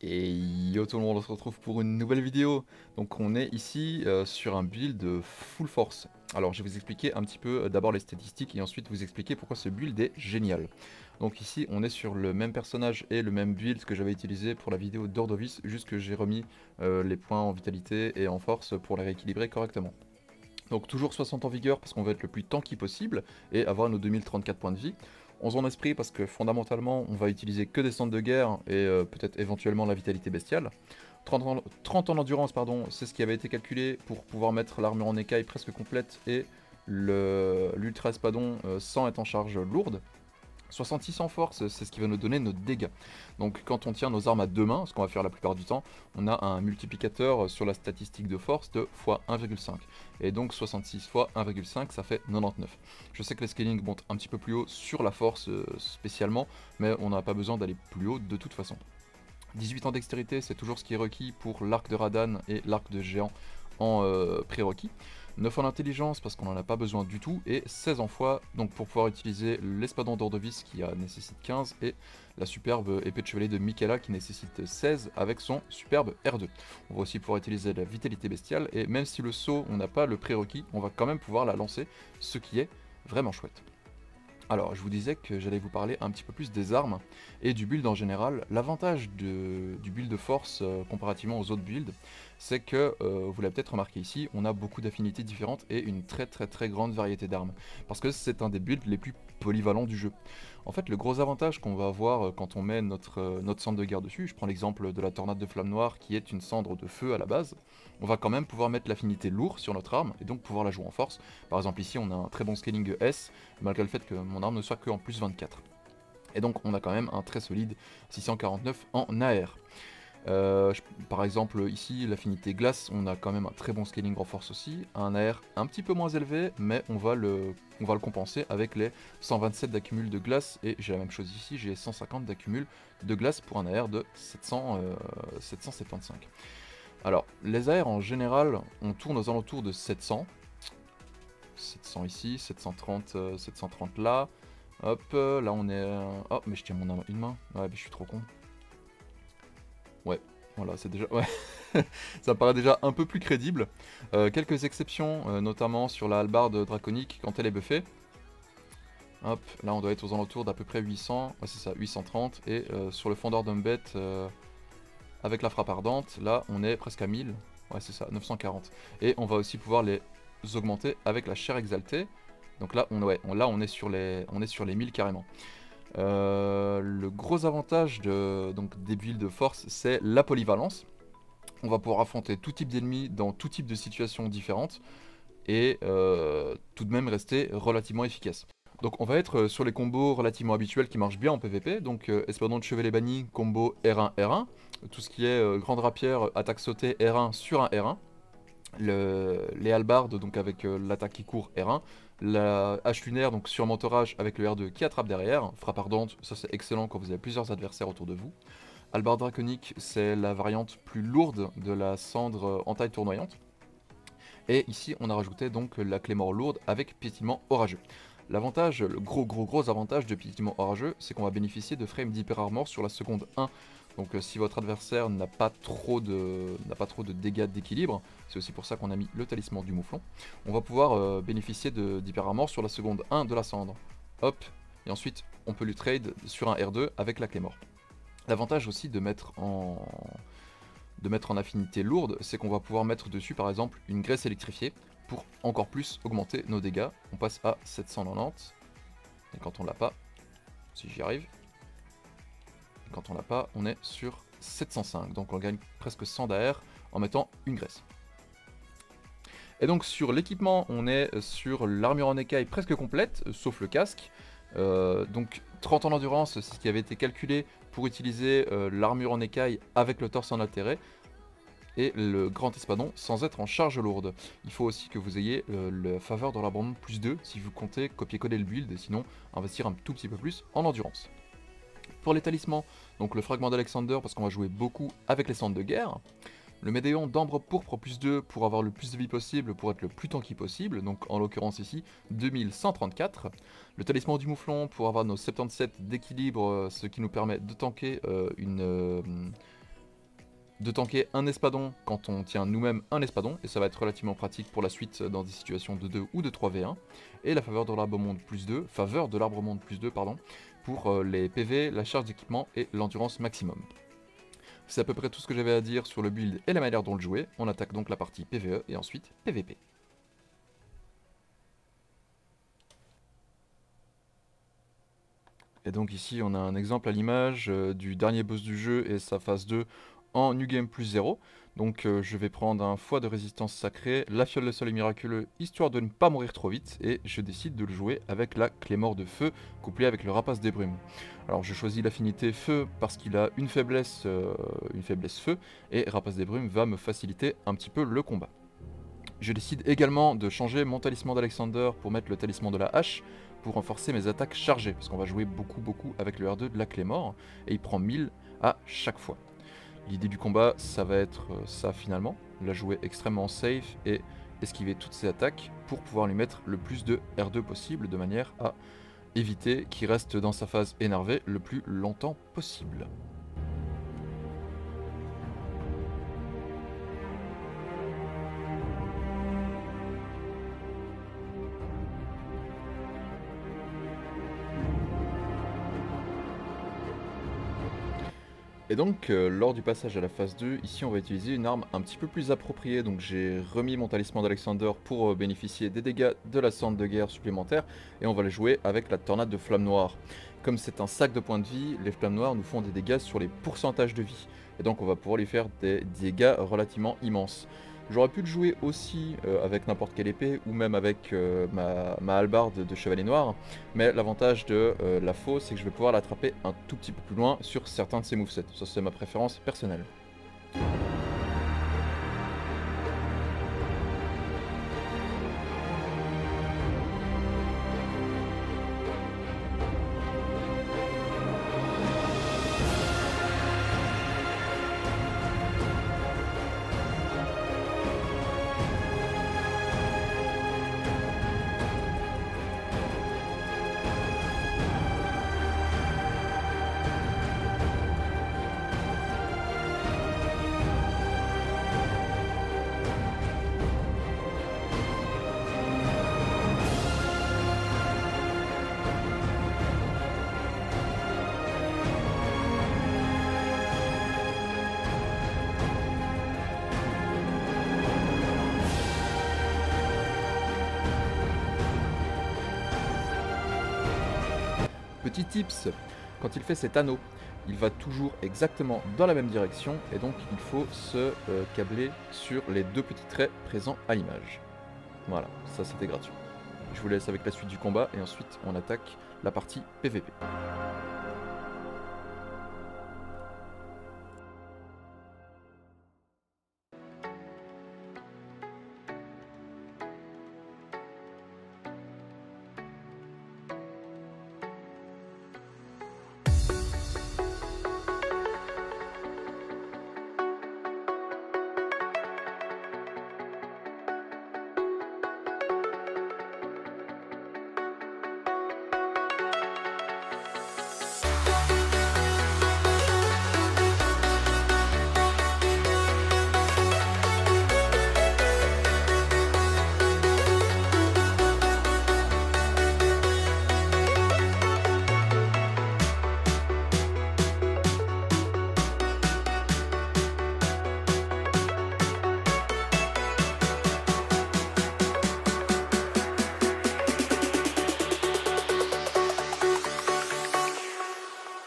Et yo tout le monde, on se retrouve pour une nouvelle vidéo. Donc on est ici sur un build full force. Alors je vais vous expliquer un petit peu d'abord les statistiques et ensuite vous expliquer pourquoi ce build est génial. Donc ici on est sur le même personnage et le même build que j'avais utilisé pour la vidéo d'Ordovis, juste que j'ai remis les points en vitalité et en force pour les rééquilibrer correctement. Donc toujours 60 en vigueur parce qu'on veut être le plus tanky possible et avoir nos 2034 points de vie. 11 en esprit parce que fondamentalement on va utiliser que des centres de guerre et peut-être éventuellement la vitalité bestiale. 30 en endurance, pardon, c'est ce qui avait été calculé pour pouvoir mettre l'armure en écaille presque complète et l'ultra espadon sans être en charge lourde. 66 en force, c'est ce qui va nous donner nos dégâts. Donc quand on tient nos armes à deux mains, ce qu'on va faire la plupart du temps, on a un multiplicateur sur la statistique de force de x 1,5. Et donc 66 x 1,5, ça fait 99. Je sais que les scaling montent un petit peu plus haut sur la force spécialement, mais on n'a pas besoin d'aller plus haut de toute façon. 18 en dextérité, c'est toujours ce qui est requis pour l'arc de Radan et l'arc de géant en prérequis. 9 en intelligence parce qu'on n'en a pas besoin du tout, et 16 en foi donc pour pouvoir utiliser l'espadon d'Ordovis qui nécessite 15 et la superbe épée de chevalier de Michaela qui nécessite 16 avec son superbe R2. On va aussi pouvoir utiliser la vitalité bestiale, et même si le saut on n'a pas le prérequis, on va quand même pouvoir la lancer, ce qui est vraiment chouette. Alors, je vous disais que j'allais vous parler un petit peu plus des armes et du build en général. L'avantage du build de force comparativement aux autres builds, c'est que, vous l'avez peut-être remarqué ici, on a beaucoup d'affinités différentes et une très grande variété d'armes. Parce que c'est un des builds les plus polyvalents du jeu. En fait, le gros avantage qu'on va avoir quand on met notre cendre de guerre dessus, je prends l'exemple de la tornade de flamme noire qui est une cendre de feu à la base, on va quand même pouvoir mettre l'affinité lourd sur notre arme et donc pouvoir la jouer en force. Par exemple ici on a un très bon scaling S, malgré le fait que mon arme ne soit que en plus 24. Et donc on a quand même un très solide 649 en AR. Par exemple ici l'affinité glace, on a quand même un très bon scaling en force aussi, un AR un petit peu moins élevé, mais on va le compenser avec les 127 d'accumul de glace, et j'ai la même chose ici, j'ai 150 d'accumul de glace pour un AR de 775. Alors les AR en général, on tourne aux alentours de 700. 700 ici, 730, 730 là. Hop, là on est... Oh, mais je tiens mon arme à une main. Ouais, mais je suis trop con. Ouais, voilà, c'est déjà... Ouais, ça paraît déjà un peu plus crédible. Quelques exceptions, notamment sur la hallebarde draconique quand elle est buffée. Hop, là on doit être aux alentours d'à peu près 800. Ouais, c'est ça, 830. Et sur le fondeur d'Umbet, avec la frappe ardente, là on est presque à 1000. Ouais, c'est ça, 940. Et on va aussi pouvoir les augmenter avec la chair exaltée. Donc là, on est sur les 1000 carrément. Le gros avantage des builds de force, c'est la polyvalence. On va pouvoir affronter tout type d'ennemis dans tout type de situations différentes et tout de même rester relativement efficace. Donc on va être sur les combos relativement habituels qui marchent bien en PvP, donc espadon de chevalet banni, combo R1 R1, tout ce qui est grande rapière, attaque sautée R1 sur un R1, les halbardes donc avec l'attaque qui court R1, la hache lunaire donc sur mentorage avec le R2 qui attrape derrière, frappe ardente, ça c'est excellent quand vous avez plusieurs adversaires autour de vous. Hallebarde draconique, c'est la variante plus lourde de la cendre entaille tournoyante. Et ici on a rajouté donc la clé-mort lourde avec piétinement orageux. L'avantage, le gros avantage de piétinement orageux, c'est qu'on va bénéficier de frames d'hyper armor sur la seconde 1. Donc si votre adversaire n'a pas trop de dégâts d'équilibre, c'est aussi pour ça qu'on a mis le talisman du mouflon, on va pouvoir bénéficier d'hyper armor sur la seconde 1 de la cendre. Hop, et ensuite on peut lui trade sur un R2 avec la clé mort. L'avantage aussi de mettre en affinité lourde, c'est qu'on va pouvoir mettre dessus par exemple une graisse électrifiée pour encore plus augmenter nos dégâts. On passe à 790, et quand on l'a pas, si j'y arrive, quand on l'a pas, on est sur 705, donc on gagne presque 100 d'AR en mettant une graisse. Et donc sur l'équipement, on est sur l'armure en écaille presque complète, sauf le casque. Donc 30 ans d'endurance, c'est ce qui avait été calculé pour utiliser l'armure en écaille avec le torse en altéré et le grand espadon sans être en charge lourde. Il faut aussi que vous ayez la faveur dans l'abandon plus 2 si vous comptez copier-coller le build et sinon investir un tout petit peu plus en endurance. Pour les talismans, donc le fragment d'Alexander parce qu'on va jouer beaucoup avec les cendres de guerre. Le médaillon d'ambre pourpre plus 2 pour avoir le plus de vie possible, pour être le plus tanky possible, donc en l'occurrence ici 2134. Le talisman du mouflon pour avoir nos 77 d'équilibre, ce qui nous permet de tanker de tanker un espadon quand on tient nous-mêmes un espadon, et ça va être relativement pratique pour la suite dans des situations de 2 ou de 3v1, et la faveur de l'arbre monde plus 2, pardon, pour les PV, la charge d'équipement et l'endurance maximum. C'est à peu près tout ce que j'avais à dire sur le build et la manière dont le jouer. On attaque donc la partie PVE et ensuite PVP. Et donc ici on a un exemple à l'image du dernier boss du jeu et sa phase 2 en New Game plus 0. Donc je vais prendre un foie de résistance sacrée, la fiole de soleil miraculeux, histoire de ne pas mourir trop vite, et je décide de le jouer avec la Clémore de feu, couplée avec le rapace des brumes. Alors je choisis l'affinité feu parce qu'il a une faiblesse feu, et rapace des brumes va me faciliter un petit peu le combat. Je décide également de changer mon talisman d'Alexander pour mettre le talisman de la hache, pour renforcer mes attaques chargées, parce qu'on va jouer beaucoup avec le R2 de la Clémore, et il prend 1000 à chaque fois. L'idée du combat, ça va être ça finalement, la jouer extrêmement safe et esquiver toutes ses attaques pour pouvoir lui mettre le plus de R2 possible, de manière à éviter qu'il reste dans sa phase énervée le plus longtemps possible. Et donc, lors du passage à la phase 2, ici on va utiliser une arme un petit peu plus appropriée. Donc j'ai remis mon talisman d'Alexander pour bénéficier des dégâts de la cendre de guerre supplémentaire. Et on va le jouer avec la tornade de flammes noires. Comme c'est un sac de points de vie, les flammes noires nous font des dégâts sur les pourcentages de vie. Et donc on va pouvoir lui faire des dégâts relativement immenses. J'aurais pu le jouer aussi avec n'importe quelle épée ou même avec ma hallebarde de chevalier noir, mais l'avantage de la faux, c'est que je vais pouvoir l'attraper un tout petit peu plus loin sur certains de ses movesets. Ça, c'est ma préférence personnelle. Petit tips, quand il fait cet anneau, il va toujours exactement dans la même direction et donc il faut se câbler sur les deux petits traits présents à l'image. Voilà, ça c'était gratuit. Je vous laisse avec la suite du combat et ensuite on attaque la partie PVP.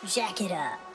Jack it up.